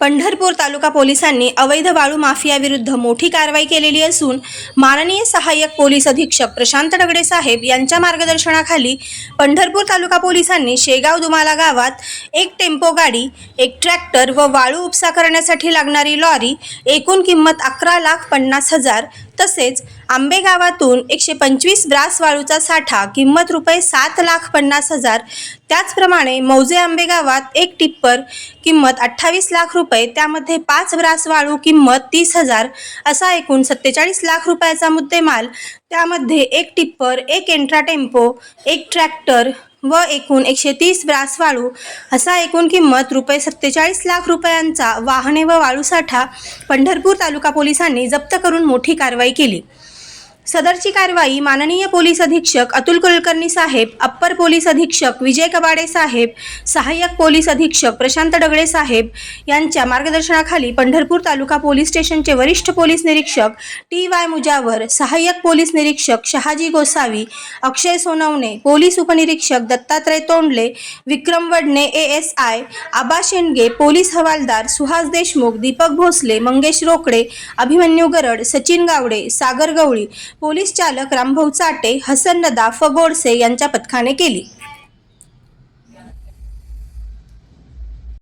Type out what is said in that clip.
पंढरपूर तालुका पोलिसांनी अवैध वाळू माफियाविरुद्ध मोठी कारवाई केलेली असून माननीय सहाय्यक पोलीस अधीक्षक प्रशांत दगडे साहेब यांच्या मार्गदर्शनाखाली पंढरपूर तालुका पोलिसांनी शेगाव दुमाला गावात एक टेम्पो गाडी, एक ट्रॅक्टर व वाळू उपसा करण्यासाठी लागणारी लॉरी एकूण किंमत 11,50,000 तसेच आंबे गावातून 125 ब्रास वाळूचा साठा किंमत रुपये 7,50,000, त्याचप्रमाणे मौजे आंबे गावात एक टिप्पर किंमत 28 लाख रुपये, त्यामध्ये 5 ब्रास वाळू किंमत 30,000 असा एकूण 47 लाख रुपयाचा मुद्देमाल, त्यामध्ये एक टिप्पर, एक एंट्रा टेम्पो, एक ट्रॅक्टर व एकूण 130 ब्रास वाळू असा एकूण किंमत रुपये 47 लाख रुपयांचा वाहने व वाळू साठा पंढरपूर तालुका पोलिसांनी जप्त करून मोठी कारवाई केली। सदरची कारवाई माननीय पोलीस अधीक्षक अतुल कुलकर्णी साहेब, अप्पर पोलीस अधीक्षक विजय कबाडे साहेब, सहाय्यक पोलीस अधीक्षक प्रशांत दगडे साहेब यांच्या मार्गदर्शनाखाली पंढरपूर तालुका पोलीस स्टेशनचे वरिष्ठ पोलीस निरीक्षक TY मुजावर, सहाय्यक पोलीस निरीक्षक शहाजी गोसावी, अक्षय सोनवणे, पोलीस उपनिरीक्षक दत्तात्रय तोंडले, विक्रम वडणे ASI, आबा शेंडगे, पोलीस हवालदार सुहास देशमुख, दीपक भोसले, मंगेश रोकडे, अभिमन्यू गरड, सचिन गावडे, सागर गवळी, पोलीस चालक रामभाऊ चाटे, हसन नदाफ व गोडसे यांच्या पथकाने केली।